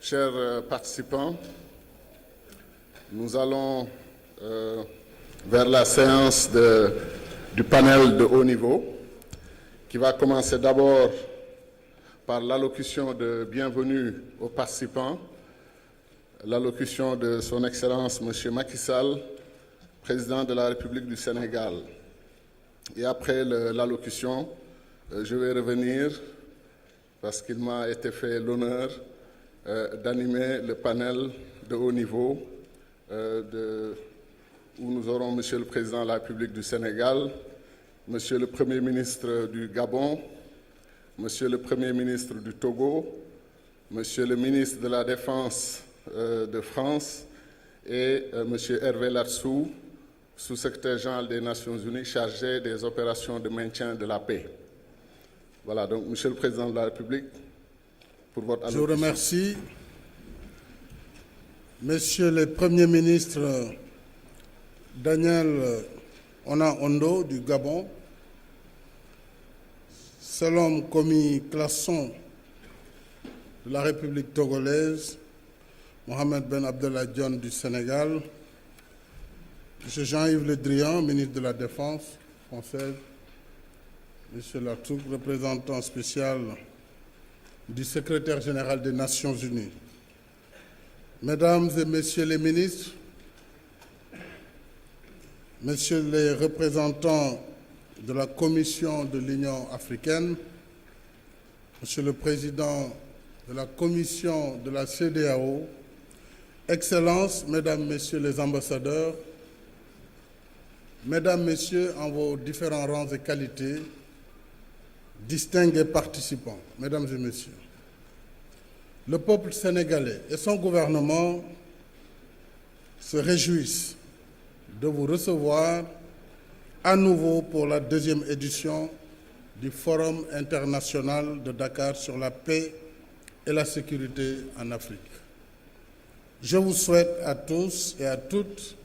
Chers participants, nous allons vers la séance du panel de haut niveau qui va commencer d'abord par l'allocution de bienvenue aux participants, l'allocution de son Excellence M. Macky Sall, président de la République du Sénégal. Et après l'allocution, je vais revenir, parce qu'il m'a été fait l'honneur d'animer le panel de haut niveau où nous aurons Monsieur le Président de la République du Sénégal, Monsieur le Premier ministre du Gabon, Monsieur le Premier ministre du Togo, Monsieur le ministre de la Défense de France et Monsieur Hervé Larsou, sous-secrétaire général des Nations Unies chargé des opérations de maintien de la paix. Voilà, donc Monsieur le Président de la République, pour votre allocution. Je vous remercie. Monsieur le Premier ministre Daniel Ona-Ondo du Gabon, Selom Komi Classon de la République togolaise, Mohamed Ben Abdallah Dionne du Sénégal, M. Jean-Yves Le Drian, ministre de la Défense française, M. Latrouk, représentant spécial du secrétaire général des Nations Unies, Mesdames et Messieurs les ministres, Messieurs les représentants de la Commission de l'Union africaine, Monsieur le Président de la Commission de la CEDEAO, Excellences, Mesdames, Messieurs les ambassadeurs, Mesdames, Messieurs, en vos différents rangs et qualités, distingués participants, Mesdames et Messieurs, le peuple sénégalais et son gouvernement se réjouissent de vous recevoir à nouveau pour la deuxième édition du Forum international de Dakar sur la paix et la sécurité en Afrique. Je vous souhaite à tous et à toutes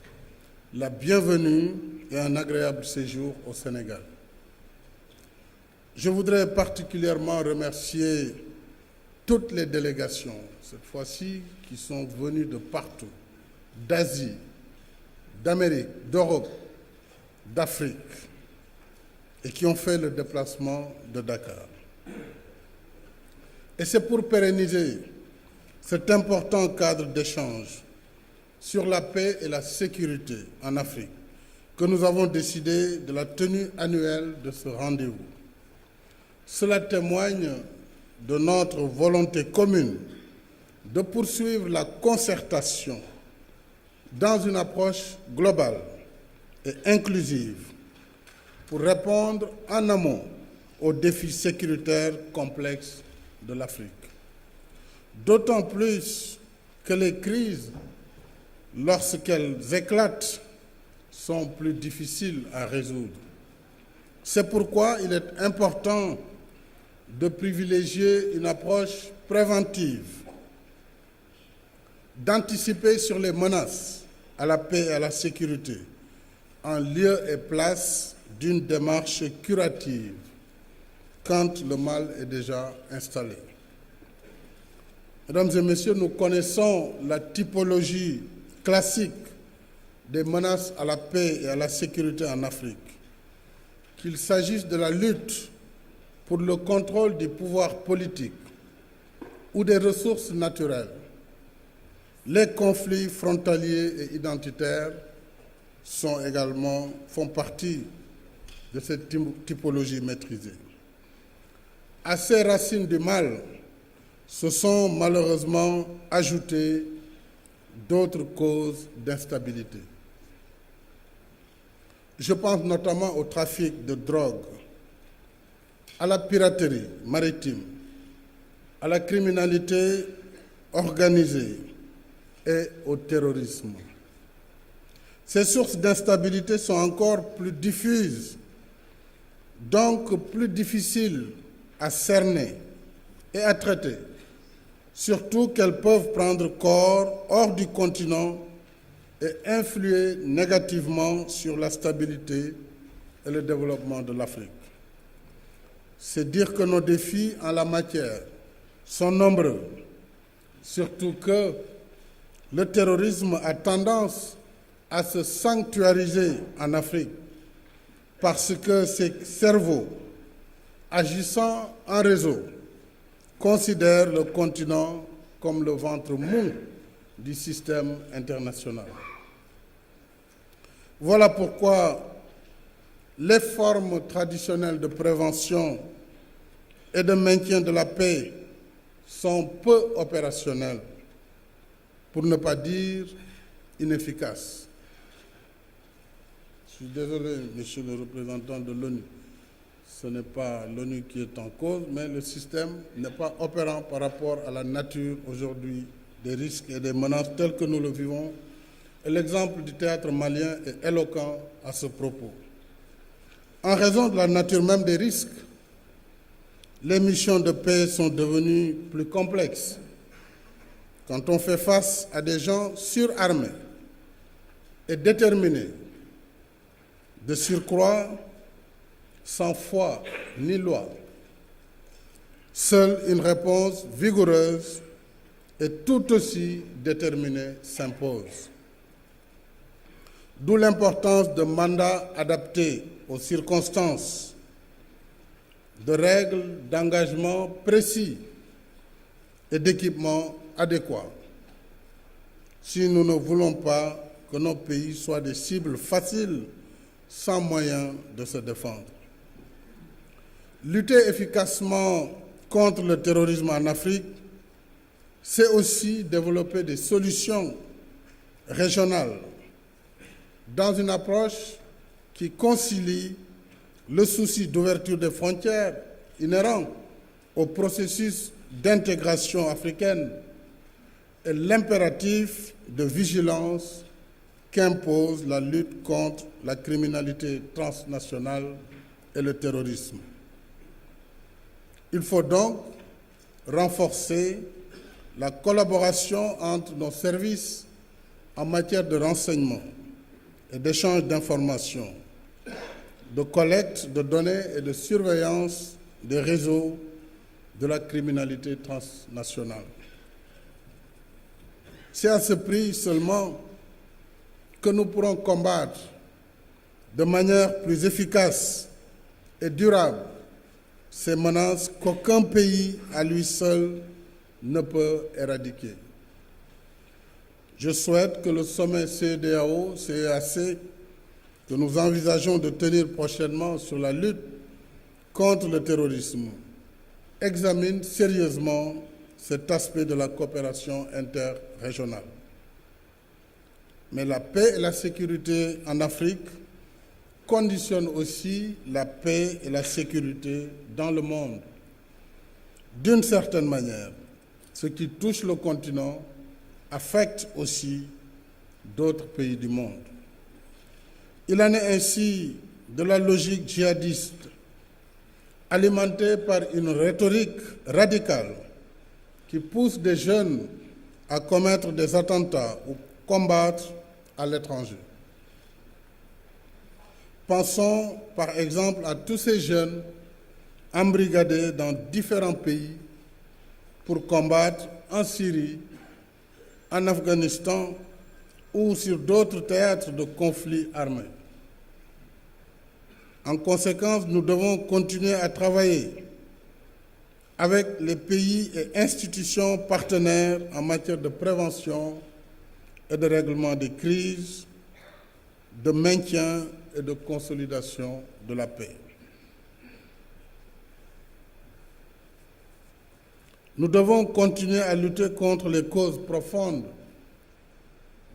la bienvenue et un agréable séjour au Sénégal. Je voudrais particulièrement remercier toutes les délégations, cette fois-ci, qui sont venues de partout, d'Asie, d'Amérique, d'Europe, d'Afrique, et qui ont fait le déplacement de Dakar. Et c'est pour pérenniser cet important cadre d'échange sur la paix et la sécurité en Afrique que nous avons décidé de la tenue annuelle de ce rendez-vous. Cela témoigne de notre volonté commune de poursuivre la concertation dans une approche globale et inclusive pour répondre en amont aux défis sécuritaires complexes de l'Afrique. D'autant plus que les crises, lorsqu'elles éclatent, sont plus difficiles à résoudre. C'est pourquoi il est important de privilégier une approche préventive, d'anticiper sur les menaces à la paix et à la sécurité, en lieu et place d'une démarche curative quand le mal est déjà installé. Mesdames et Messieurs, nous connaissons la typologie classique des menaces à la paix et à la sécurité en Afrique, qu'il s'agisse de la lutte pour le contrôle du pouvoir politique ou des ressources naturelles. Les conflits frontaliers et identitaires font partie de cette typologie maîtrisée. À ces racines du mal se sont malheureusement ajoutées d'autres causes d'instabilité. Je pense notamment au trafic de drogue, à la piraterie maritime, à la criminalité organisée et au terrorisme. Ces sources d'instabilité sont encore plus diffuses, donc plus difficiles à cerner et à traiter, surtout qu'elles peuvent prendre corps hors du continent et influer négativement sur la stabilité et le développement de l'Afrique. C'est dire que nos défis en la matière sont nombreux, surtout que le terrorisme a tendance à se sanctuariser en Afrique parce que ces cerveaux, agissant en réseau, considèrent le continent comme le ventre mou du système international. Voilà pourquoi les formes traditionnelles de prévention et de maintien de la paix sont peu opérationnelles, pour ne pas dire inefficaces. Je suis désolé, monsieur le représentant de l'ONU. Ce n'est pas l'ONU qui est en cause, mais le système n'est pas opérant par rapport à la nature aujourd'hui des risques et des menaces tels que nous le vivons. Et l'exemple du théâtre malien est éloquent à ce propos. En raison de la nature même des risques, les missions de paix sont devenues plus complexes. Quand on fait face à des gens surarmés et déterminés, de surcroît, sans foi ni loi, seule une réponse vigoureuse et tout aussi déterminée s'impose. D'où l'importance de mandats adaptés aux circonstances, de règles d'engagement précis et d'équipements adéquats, si nous ne voulons pas que nos pays soient des cibles faciles sans moyen de se défendre. Lutter efficacement contre le terrorisme en Afrique, c'est aussi développer des solutions régionales dans une approche qui concilie le souci d'ouverture des frontières inhérent au processus d'intégration africaine et l'impératif de vigilance qu'impose la lutte contre la criminalité transnationale et le terrorisme. Il faut donc renforcer la collaboration entre nos services en matière de renseignement et d'échange d'informations, de collecte de données et de surveillance des réseaux de la criminalité transnationale. C'est à ce prix seulement que nous pourrons combattre de manière plus efficace et durable ces menaces qu'aucun pays à lui seul ne peut éradiquer. Je souhaite que le sommet CEDEAO-CEAC que nous envisageons de tenir prochainement sur la lutte contre le terrorisme examine sérieusement cet aspect de la coopération interrégionale. Mais la paix et la sécurité en Afrique conditionnent aussi la paix et la sécurité dans le monde. D'une certaine manière, ce qui touche le continent affecte aussi d'autres pays du monde. Il en est ainsi de la logique djihadiste, alimentée par une rhétorique radicale qui pousse des jeunes à commettre des attentats ou combattre à l'étranger. Pensons par exemple à tous ces jeunes embrigadés dans différents pays pour combattre en Syrie, en Afghanistan ou sur d'autres théâtres de conflits armés. En conséquence, nous devons continuer à travailler avec les pays et institutions partenaires en matière de prévention et de règlement des crises, de maintien et de consolidation de la paix. Nous devons continuer à lutter contre les causes profondes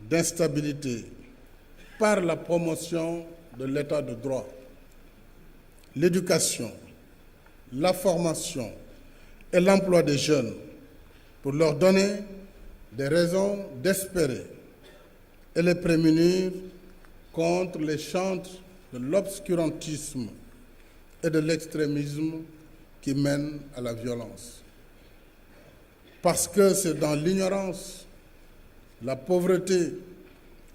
d'instabilité par la promotion de l'état de droit, l'éducation, la formation et l'emploi des jeunes pour leur donner des raisons d'espérer et les prémunir contre les chantres de l'obscurantisme et de l'extrémisme qui mènent à la violence. Parce que c'est dans l'ignorance, la pauvreté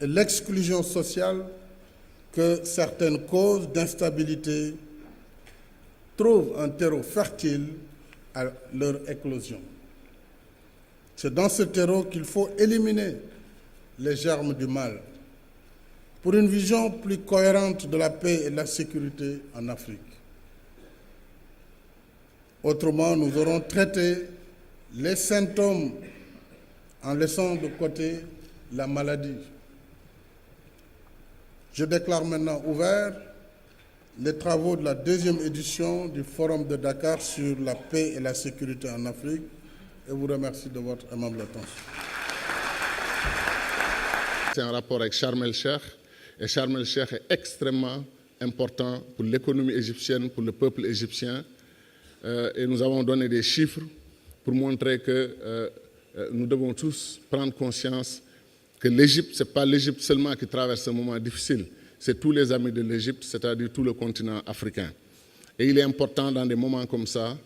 et l'exclusion sociale que certaines causes d'instabilité trouvent un terreau fertile à leur éclosion. C'est dans ce terreau qu'il faut éliminer les germes du mal pour une vision plus cohérente de la paix et de la sécurité en Afrique. Autrement, nous aurons traité les symptômes en laissant de côté la maladie. Je déclare maintenant ouverts les travaux de la deuxième édition du Forum de Dakar sur la paix et la sécurité en Afrique et vous remercie de votre aimable attention. C'est un rapport avec Sharm el-Sheikh et Sharm el-Sheikh est extrêmement important pour l'économie égyptienne, pour le peuple égyptien et nous avons donné des chiffres pour montrer que nous devons tous prendre conscience que l'Égypte, ce n'est pas l'Égypte seulement qui traverse un moment difficile, c'est tous les amis de l'Égypte, c'est-à-dire tout le continent africain. Et il est important dans des moments comme ça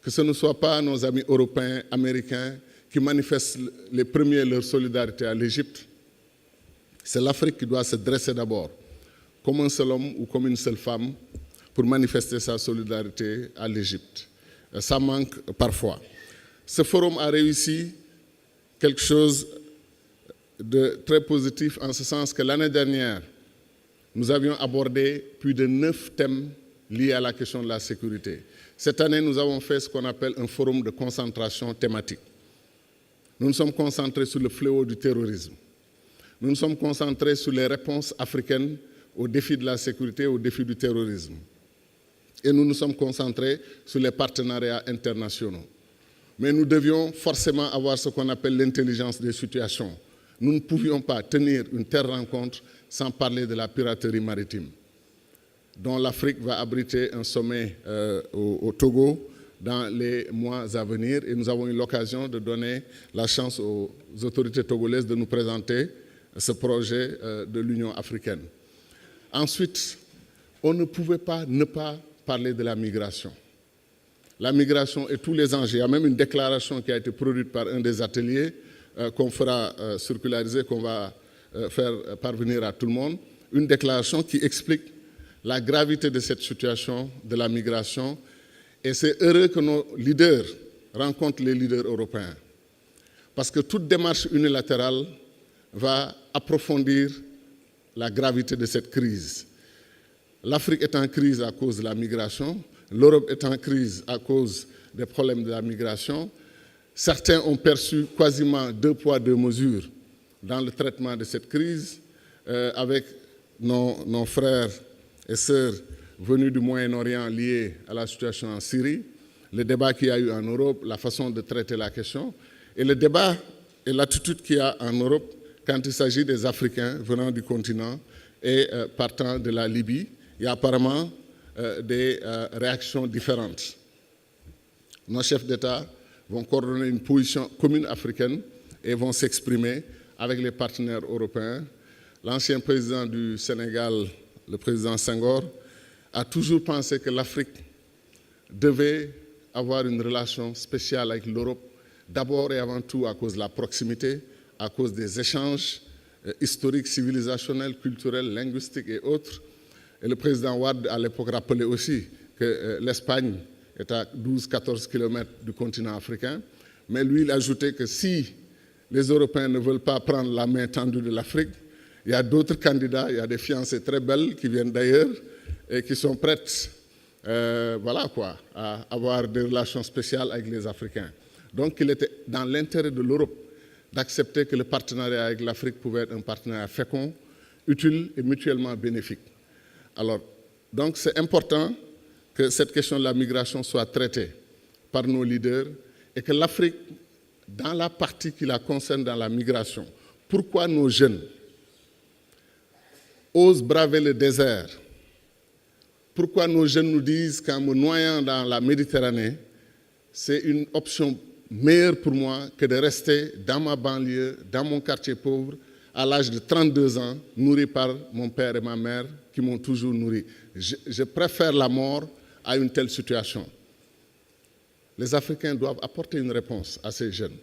que ce ne soit pas nos amis européens, américains qui manifestent les premiers leur solidarité à l'Égypte. C'est l'Afrique qui doit se dresser d'abord, comme un seul homme ou comme une seule femme, pour manifester sa solidarité à l'Égypte. Ça manque parfois. Ce forum a réussi quelque chose de très positif en ce sens que l'année dernière, nous avions abordé plus de 9 thèmes liés à la question de la sécurité. Cette année, nous avons fait ce qu'on appelle un forum de concentration thématique. Nous nous sommes concentrés sur le fléau du terrorisme. Nous nous sommes concentrés sur les réponses africaines aux défis de la sécurité, aux défis du terrorisme. Et nous nous sommes concentrés sur les partenariats internationaux. Mais nous devions forcément avoir ce qu'on appelle l'intelligence des situations. Nous ne pouvions pas tenir une telle rencontre sans parler de la piraterie maritime, dont l'Afrique va abriter un sommet au Togo dans les mois à venir. Et nous avons eu l'occasion de donner la chance aux autorités togolaises de nous présenter ce projet de l'Union africaine. Ensuite, on ne pouvait pas ne pas parler de la migration. La migration et tous les enjeux. Il y a même une déclaration qui a été produite par un des ateliers qu'on fera circulariser, qu'on va faire parvenir à tout le monde. Une déclaration qui explique la gravité de cette situation de la migration. Et c'est heureux que nos leaders rencontrent les leaders européens. Parce que toute démarche unilatérale va approfondir la gravité de cette crise. L'Afrique est en crise à cause de la migration, l'Europe est en crise à cause des problèmes de la migration. Certains ont perçu quasiment 2 poids 2 mesures dans le traitement de cette crise, avec nos frères et sœurs venus du Moyen-Orient liés à la situation en Syrie, le débat qu'il y a eu en Europe, la façon de traiter la question, et le débat et l'attitude qu'il y a en Europe quand il s'agit des Africains venant du continent et partant de la Libye. Il y a apparemment des réactions différentes. Nos chefs d'État vont coordonner une position commune africaine et vont s'exprimer avec les partenaires européens. L'ancien président du Sénégal, le président Senghor, a toujours pensé que l'Afrique devait avoir une relation spéciale avec l'Europe, d'abord et avant tout à cause de la proximité, à cause des échanges historiques, civilisationnels, culturels, linguistiques et autres. Et le président Wade, à l'époque, rappelait aussi que l'Espagne est à 12-14 km du continent africain. Mais lui, il ajoutait que si les Européens ne veulent pas prendre la main tendue de l'Afrique, il y a d'autres candidats, il y a des fiancées très belles qui viennent d'ailleurs et qui sont prêtes à avoir des relations spéciales avec les Africains. Donc il était dans l'intérêt de l'Europe d'accepter que le partenariat avec l'Afrique pouvait être un partenariat fécond, utile et mutuellement bénéfique. Alors, donc c'est important que cette question de la migration soit traitée par nos leaders et que l'Afrique, dans la partie qui la concerne dans la migration, pourquoi nos jeunes osent braver le désert? Pourquoi nos jeunes nous disent qu'en me noyant dans la Méditerranée, c'est une option meilleure pour moi que de rester dans ma banlieue, dans mon quartier pauvre, à l'âge de 32 ans, nourri par mon père et ma mère qui m'ont toujours nourri. Je préfère la mort à une telle situation. Les Africains doivent apporter une réponse à ces jeunes.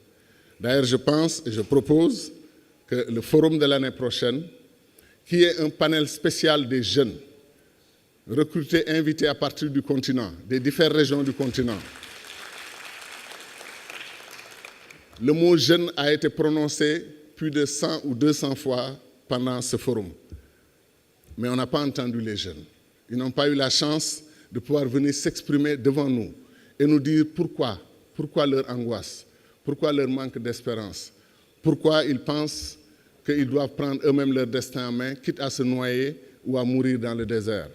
D'ailleurs, je pense et je propose que le forum de l'année prochaine, qui est un panel spécial des jeunes, recrutés, invités à partir du continent, des différentes régions du continent, le mot jeune a été prononcé plus de 100 ou 200 fois pendant ce forum. Mais on n'a pas entendu les jeunes. Ils n'ont pas eu la chance de pouvoir venir s'exprimer devant nous et nous dire pourquoi leur angoisse, pourquoi leur manque d'espérance, pourquoi ils pensent qu'ils doivent prendre eux-mêmes leur destin en main, quitte à se noyer ou à mourir dans le désert.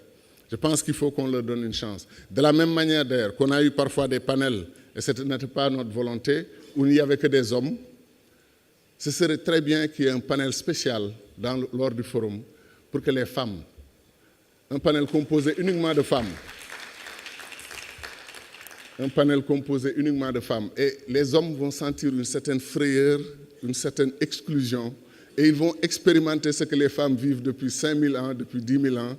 Je pense qu'il faut qu'on leur donne une chance. De la même manière d'ailleurs qu'on a eu parfois des panels, et ce n'était pas notre volonté, où il n'y avait que des hommes, ce serait très bien qu'il y ait un panel spécial lors du forum pour que les femmes, un panel composé uniquement de femmes, et les hommes vont sentir une certaine frayeur, une certaine exclusion, et ils vont expérimenter ce que les femmes vivent depuis 5000 ans, depuis 10 000 ans.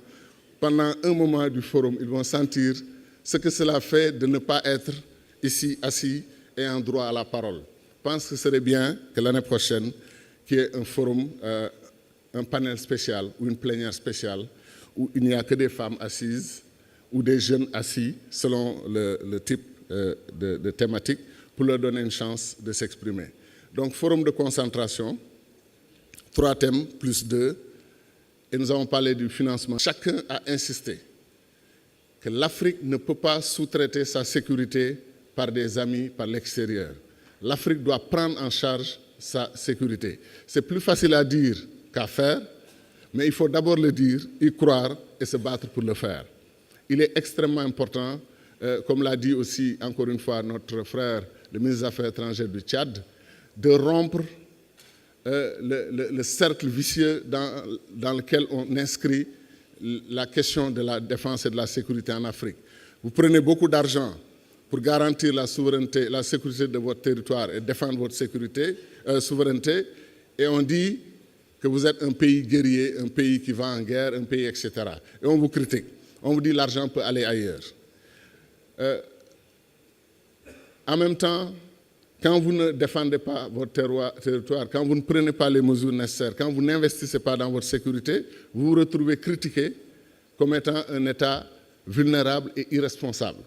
Pendant un moment du forum, ils vont sentir ce que cela fait de ne pas être ici assis et en droit à la parole. Je pense que ce serait bien que l'année prochaine, qu'il y ait un forum, un panel spécial ou une plénière spéciale où il n'y a que des femmes assises ou des jeunes assis selon le type de thématique pour leur donner une chance de s'exprimer. Donc, forum de concentration, 3 thèmes plus 2, et nous avons parlé du financement. Chacun a insisté que l'Afrique ne peut pas sous-traiter sa sécurité par des amis, par l'extérieur. L'Afrique doit prendre en charge sa sécurité. C'est plus facile à dire qu'à faire, mais il faut d'abord le dire, y croire et se battre pour le faire. Il est extrêmement important, comme l'a dit aussi encore une fois notre frère, le ministre des Affaires étrangères du Tchad, de rompre le cercle vicieux dans lequel on inscrit la question de la défense et de la sécurité en Afrique. Vous prenez beaucoup d'argent pour garantir la souveraineté, la sécurité de votre territoire et défendre votre souveraineté, et on dit que vous êtes un pays guerrier, un pays qui va en guerre, un pays, etc. Et on vous critique. On vous dit que l'argent peut aller ailleurs. En même temps, quand vous ne défendez pas votre territoire, quand vous ne prenez pas les mesures nécessaires, quand vous n'investissez pas dans votre sécurité, vous vous retrouvez critiqué comme étant un État vulnérable et irresponsable,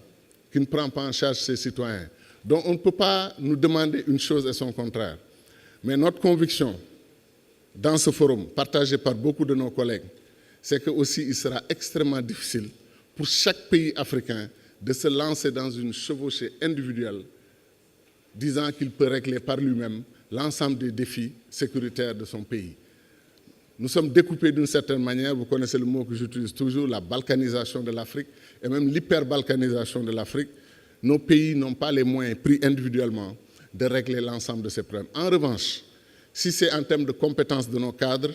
qui ne prend pas en charge ses citoyens. Donc on ne peut pas nous demander une chose et son contraire. Mais notre conviction dans ce forum, partagée par beaucoup de nos collègues, c'est qu'aussi il sera extrêmement difficile pour chaque pays africain de se lancer dans une chevauchée individuelle disant qu'il peut régler par lui-même l'ensemble des défis sécuritaires de son pays. Nous sommes découpés d'une certaine manière, vous connaissez le mot que j'utilise toujours, la balkanisation de l'Afrique et même l'hyperbalkanisation de l'Afrique. Nos pays n'ont pas les moyens pris individuellement de régler l'ensemble de ces problèmes. En revanche, si c'est en termes de compétences de nos cadres,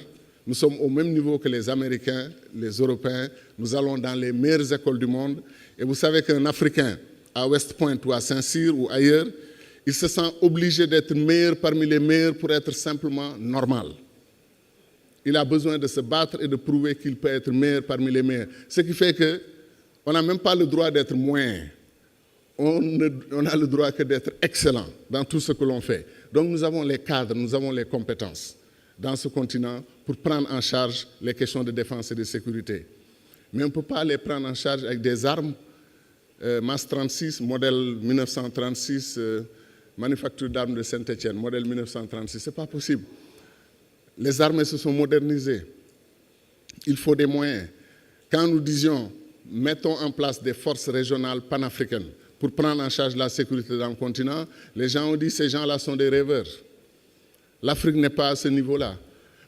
nous sommes au même niveau que les Américains, les Européens, nous allons dans les meilleures écoles du monde. Et vous savez qu'un Africain à West Point ou à Saint-Cyr ou ailleurs, il se sent obligé d'être meilleur parmi les meilleurs pour être simplement normal. Il a besoin de se battre et de prouver qu'il peut être meilleur parmi les meilleurs. Ce qui fait qu'on n'a même pas le droit d'être moyen. On a le droit que d'être excellent dans tout ce que l'on fait. Donc nous avons les cadres, nous avons les compétences dans ce continent pour prendre en charge les questions de défense et de sécurité. Mais on ne peut pas les prendre en charge avec des armes MAS 36, modèle 1936, manufacture d'armes de Saint-Étienne, modèle 1936. Ce n'est pas possible. Les armées se sont modernisées. Il faut des moyens. Quand nous disions « mettons en place des forces régionales panafricaines pour prendre en charge la sécurité dans le continent », les gens ont dit « ces gens-là sont des rêveurs ». L'Afrique n'est pas à ce niveau-là.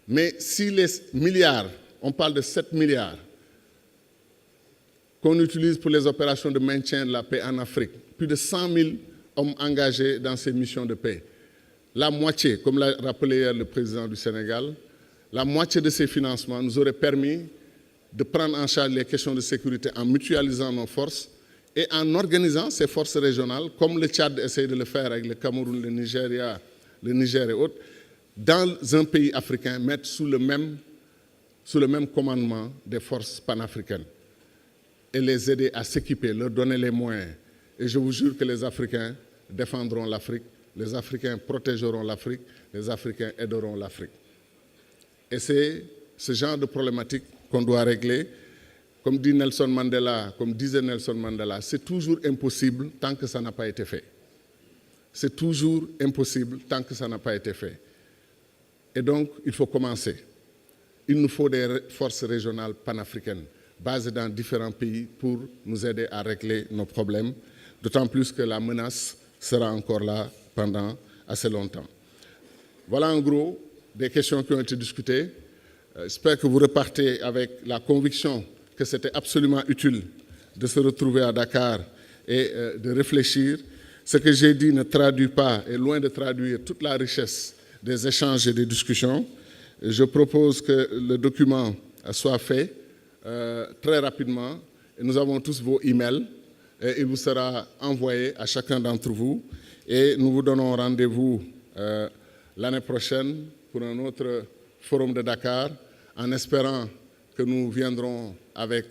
Mais si les milliards, on parle de 7 milliards, qu'on utilise pour les opérations de maintien de la paix en Afrique, plus de 100 000 hommes engagés dans ces missions de paix. La moitié, comme l'a rappelé hier le président du Sénégal, la moitié de ces financements nous aurait permis de prendre en charge les questions de sécurité en mutualisant nos forces et en organisant ces forces régionales, comme le Tchad essaie de le faire avec le Cameroun, le Nigeria, le Niger et autres, dans un pays africain, mettre sous le même commandement des forces panafricaines et les aider à s'équiper, leur donner les moyens. Et je vous jure que les Africains défendront l'Afrique, les Africains protégeront l'Afrique, les Africains aideront l'Afrique. Et c'est ce genre de problématique qu'on doit régler. Comme dit Nelson Mandela, comme disait Nelson Mandela, c'est toujours impossible tant que ça n'a pas été fait. c'est toujours impossible tant que ça n'a pas été fait. Et donc, il faut commencer. Il nous faut des forces régionales panafricaines, basées dans différents pays pour nous aider à régler nos problèmes, d'autant plus que la menace sera encore là pendant assez longtemps. Voilà en gros des questions qui ont été discutées. J'espère que vous repartez avec la conviction que c'était absolument utile de se retrouver à Dakar et de réfléchir. Ce que j'ai dit ne traduit pas, est loin de traduire toute la richesse des échanges et des discussions. Je propose que le document soit fait très rapidement. Et nous avons tous vos emails et il vous sera envoyé à chacun d'entre vous. Et nous vous donnons rendez-vous l'année prochaine pour un autre forum de Dakar, en espérant que nous viendrons avec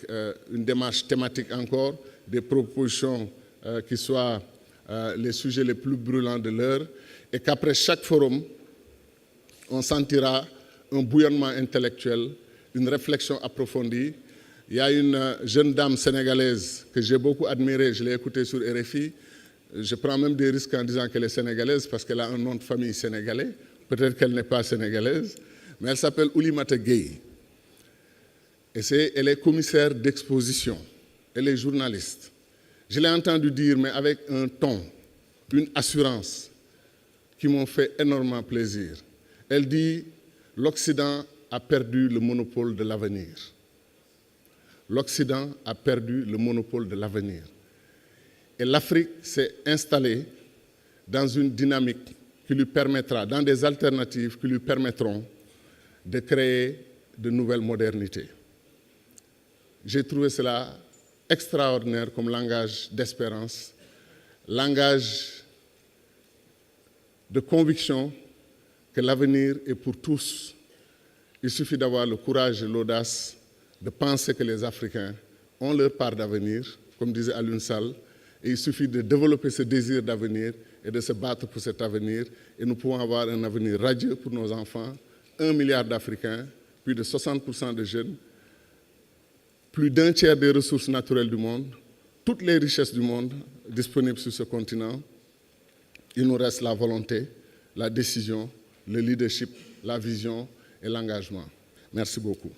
une démarche thématique encore, des propositions qui soient les sujets les plus brûlants de l'heure, et qu'après chaque forum, on sentira un bouillonnement intellectuel, une réflexion approfondie. Il y a une jeune dame sénégalaise que j'ai beaucoup admirée, je l'ai écoutée sur RFI. Je prends même des risques en disant qu'elle est sénégalaise parce qu'elle a un nom de famille sénégalais. Peut-être qu'elle n'est pas sénégalaise, mais elle s'appelle Oulimata Gueye. Et elle est commissaire d'exposition, elle est journaliste. Je l'ai entendu dire, mais avec un ton, une assurance qui m'ont fait énormément plaisir. Elle dit « L'Occident a perdu le monopole de l'avenir. L'Occident a perdu le monopole de l'avenir. Et l'Afrique s'est installée dans une dynamique qui lui permettra, dans des alternatives qui lui permettront de créer de nouvelles modernités. » J'ai trouvé cela extraordinaire comme langage d'espérance, langage de conviction que l'avenir est pour tous. Il suffit d'avoir le courage et l'audace de penser que les Africains ont leur part d'avenir, comme disait Alioune Sall, et il suffit de développer ce désir d'avenir et de se battre pour cet avenir, et nous pouvons avoir un avenir radieux pour nos enfants, 1 milliard d'Africains, plus de 60% de jeunes, plus d'un tiers des ressources naturelles du monde, toutes les richesses du monde disponibles sur ce continent. Il nous reste la volonté, la décision, le leadership, la vision et l'engagement. Merci beaucoup.